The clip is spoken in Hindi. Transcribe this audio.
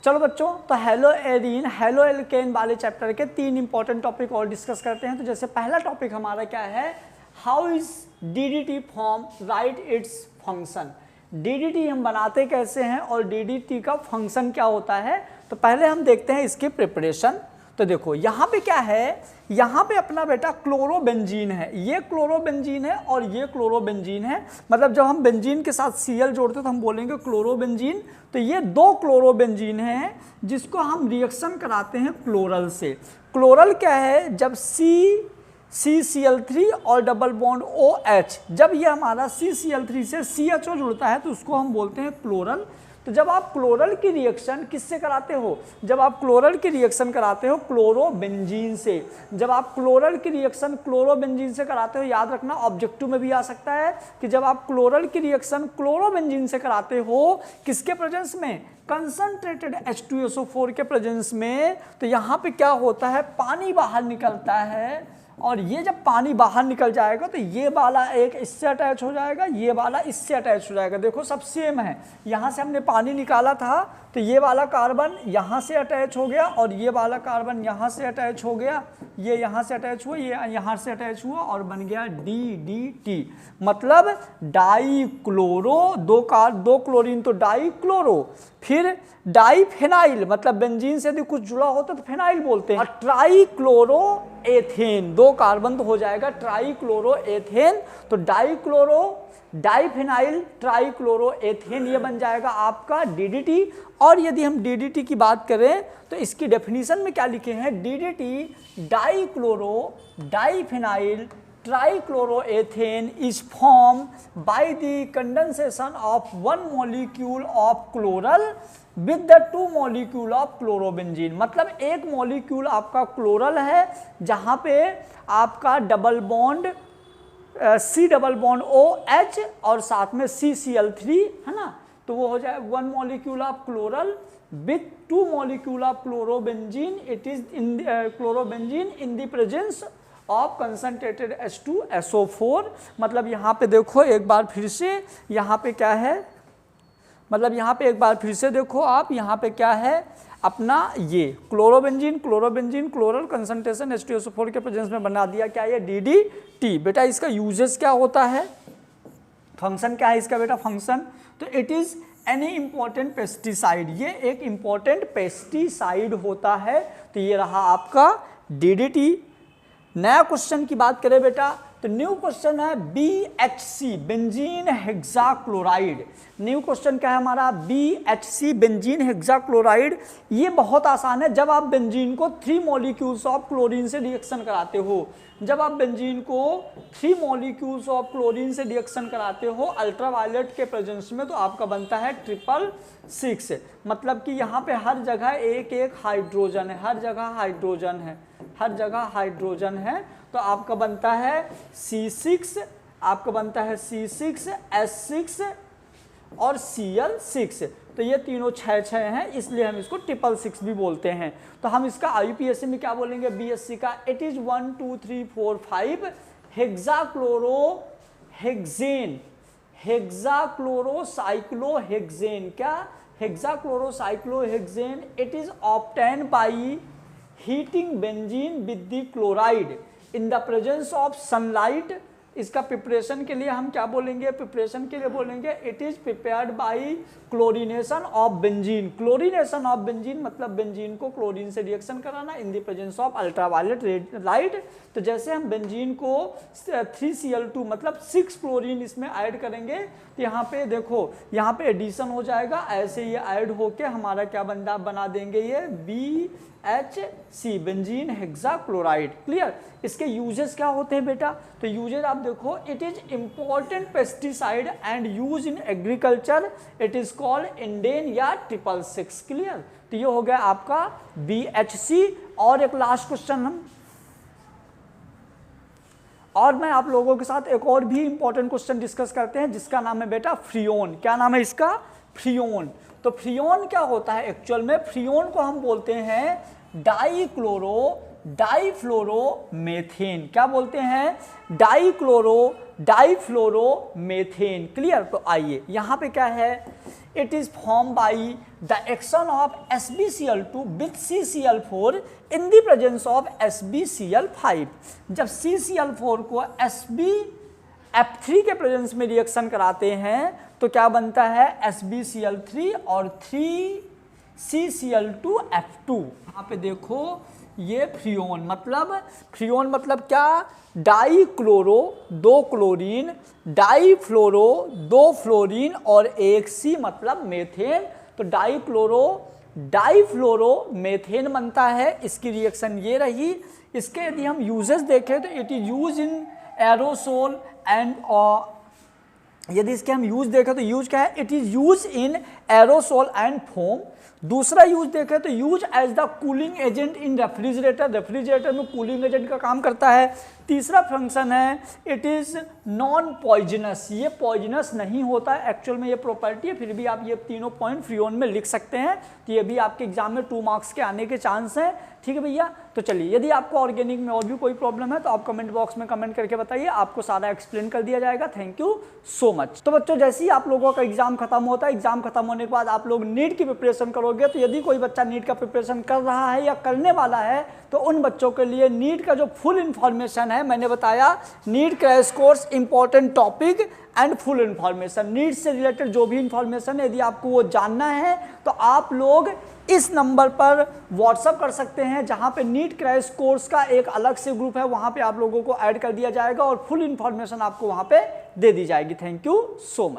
चलो बच्चों, तो हेलो एरीन हेलो एल्केन वाले चैप्टर के 3 इंपॉर्टेंट टॉपिक और डिस्कस करते हैं। तो जैसे पहला टॉपिक हमारा क्या है, how is DDT form, right its function. DDT हम बनाते कैसे हैं और डीडीटी का फंक्शन क्या होता है। तो पहले हम देखते हैं इसकी प्रिपरेशन। तो देखो यहाँ पे क्या है, यहाँ पे अपना बेटा क्लोरोबेंजीन है, ये क्लोरोबेंजीन है और ये क्लोरोबेंजीन है। मतलब जब हम बेंजीन के साथ Cl जोड़ते हैं तो हम बोलेंगे क्लोरोबेंजीन। तो ये 2 क्लोरोबेंजीन हैं जिसको हम रिएक्शन कराते हैं क्लोरल से। क्लोरल क्या है, जब CCl3 और डबल बॉन्ड OH, जब ये हमारा CCl3 से CHO जुड़ता है तो उसको हम बोलते हैं क्लोरल। तो जब आप क्लोरल की रिएक्शन किससे कराते हो, जब आप क्लोरल की रिएक्शन कराते हो क्लोरोबेंजीन से, जब आप क्लोरल की रिएक्शन क्लोरोबेंजीन से कराते हो, याद रखना ऑब्जेक्टिव में भी आ सकता है कि जब आप क्लोरल की रिएक्शन क्लोरोबेंजीन से कराते हो किसके प्रेजेंस में, कंसंट्रेटेड H2SO4 के प्रेजेंस में, तो यहाँ पे क्या होता है, पानी बाहर निकलता है। और ये जब पानी बाहर निकल जाएगा तो ये वाला एक इससे अटैच हो जाएगा, ये वाला इससे अटैच हो जाएगा। देखो सब सेम है, यहाँ से हमने पानी निकाला था तो ये वाला कार्बन यहाँ से अटैच हो गया और ये वाला कार्बन यहाँ से अटैच हो गया, ये यहाँ से अटैच हुआ, ये यहाँ से अटैच हुआ और बन गया DDT। मतलब डाई क्लोरो, दो क्लोरीन तो डाई क्लोरो, फिर डाईफेनाइल, मतलब बेंजीन से यदि कुछ जुड़ा होता तो फेनाइल बोलते हैं। और ट्राई क्लोरो एथेन, 2 कार्बन तो हो जाएगा ट्राई क्लोरो एथेन। तो डाई क्लोरो डाईफेनाइल ट्राईक्लोरो एथेन, ये बन जाएगा आपका DDT। और यदि हम DDT की बात करें तो इसकी डेफिनेशन में क्या लिखे हैं, DDT di chloro diphenyl trichloroethane is form by the condensation of 1 molecule of chloral with the 2 molecule of chlorobenzene. मतलब एक मॉलिक्यूल आपका क्लोरल है जहां पे आपका double bond C double bond OH और साथ में CCl3 है ना, तो वो हो जाए 1 molecule of chloral with 2 molecule of chlorobenzene. It is in chlorobenzene in the presence of concentrated H2SO4। मतलब यहाँ पे देखो एक बार फिर से, यहाँ पे क्या है, मतलब यहाँ पे एक बार फिर से देखो आप, यहाँ पे क्या है अपना ये क्लोरोबेंजीन क्लोरल कंसंट्रेशन H2SO4 के प्रेजेंस में बना दिया क्या, ये DDT। बेटा इसका यूजेस क्या होता है, फंक्शन क्या है इसका बेटा, फंक्शन तो it is any important pesticide, ये एक इंपॉर्टेंट पेस्टिसाइड होता है। तो ये रहा आपका DDT। नया क्वेश्चन की बात करें बेटा तो न्यू क्वेश्चन है BHC benzene hexachloride. New question क्या है हमारा, BHC बेंजीन हेक्साक्लोराइड। ये बहुत आसान है, जब आप बेंजीन को 3 मॉलिक्यूल्स ऑफ क्लोरीन से रिएक्शन कराते हो, जब आप बेंजीन को 3 मॉलिक्यूल्स ऑफ क्लोरीन से रिएक्शन कराते हो अल्ट्रावायलेट के प्रेजेंस में, तो आपका बनता है 666। मतलब कि यहाँ पे हर जगह एक हाइड्रोजन है, हर जगह हाइड्रोजन है, हर जगह हाइड्रोजन है। तो आपका बनता है C6, आपका बनता है C6 S6 और Cl6। तो ये तीनों 6 हैं, इसलिए हम इसको 666 भी बोलते हैं। तो हम इसका IUPAC में क्या बोलेंगे, BSc का इट इज 1 2 3 4 5 हेक्साक्लोरोहेक्सेन, हेक्साक्लोरोसाइक्लोहेक्सेन। क्या, hexachlorocyclohexane. It is obtain by heating benzene with the chloride in the presence of sunlight. इसका प्रिपरेशन के लिए हम क्या बोलेंगे, प्रिपरेशन के लिए बोलेंगे it is prepared by chlorination of benzene. Chlorination of benzene मतलब बेंजीन को क्लोरीन से रिएक्शन कराना in the presence of ultraviolet light. तो जैसे हम बेंजीन को 3Cl2 मतलब 6 क्लोरीन इसमें ऐड करेंगे तो यहाँ पे देखो, यहाँ पे एडिशन हो जाएगा, ऐसे ये ऐड होके हमारा क्या बना देंगे, ये BHC बेंजीन हेक्साक्लोराइड। क्लियर। इसके यूजेस क्या होते हैं बेटा, तो यूजेस आप देखो, it is important pesticide and use in agriculture, it is called Indane या 666। क्लियर। तो ये हो गया आपका BHC। और एक लास्ट क्वेश्चन और मैं आप लोगों के साथ एक और भी इंपॉर्टेंट क्वेश्चन डिस्कस करते हैं जिसका नाम है बेटा फ्रियोन। क्या नाम है इसका, फ्रियोन। तो फ्रियोन क्या होता है एक्चुअल में, फ्रियोन को हम बोलते हैं डाईफ्लोरोमेथेन। क्या बोलते हैं, डाईफ्लोरोमेथेन। क्लियर। तो आइए यहाँ पे क्या है, It is formed by the action of SbCl2 with CCl4 in the presence of SbCl5। जब CCl4 को SbF3 के प्रेजेंस में रिएक्शन कराते हैं तो क्या बनता है SbCl3 और 3CCl2F2। यहाँ पे देखो ये फ्रियोन मतलब क्या, डाई क्लोरो 2 क्लोरीन, डाई फ्लोरो 2 फ्लोरीन और एक सी मतलब मेथेन। तो डाई फ्लोरो मेथेन बनता है। इसकी रिएक्शन ये रही। इसके यदि हम यूजेस देखें तो it is use in aerosol and, यदि इसके हम यूज देखें तो यूज क्या है, it is use in aerosol and foam. दूसरा यूज देखें तो use as the cooling agent in refrigerator में कूलिंग एजेंट का काम करता है। तीसरा फंक्शन है इट इज नॉन पॉइजनस, ये पॉइजनस नहीं होता है, एक्चुअल में ये प्रॉपर्टी है, फिर भी आप ये तीनों पॉइंट फ्रियोन में लिख सकते हैं। तो ये भी आपके एग्जाम में 2 मार्क्स के आने के चांस हैं। ठीक है भैया। तो चलिए, यदि आपको ऑर्गेनिक में और भी कोई प्रॉब्लम है तो आप कमेंट बॉक्स में कमेंट करके बताइए, आपको सारा एक्सप्लेन कर दिया जाएगा। Thank you so much. तो बच्चों, जैसे ही आप लोगों का एग्जाम खत्म होता है, एग्जाम खत्म होने के बाद आप लोग नीट की प्रिपरेशन करोगे, तो यदि कोई बच्चा नीट का प्रिपरेशन कर रहा है या करने वाला है तो उन बच्चों के लिए नीट का जो फुल इंफॉर्मेशन है, मैंने बताया NEET crash course important topic and full information, NEET से रिलेटेड जो भी इंफॉर्मेशन है यदि आपको वो जानना है तो आप लोग इस नंबर पर व्हाट्सअप कर सकते हैं, जहां पे नीट क्रैश कोर्स का एक अलग से ग्रुप है, वहां पे आप लोगों को ऐड कर दिया जाएगा और फुल इंफॉर्मेशन आपको वहां पे दे दी जाएगी। Thank you so much.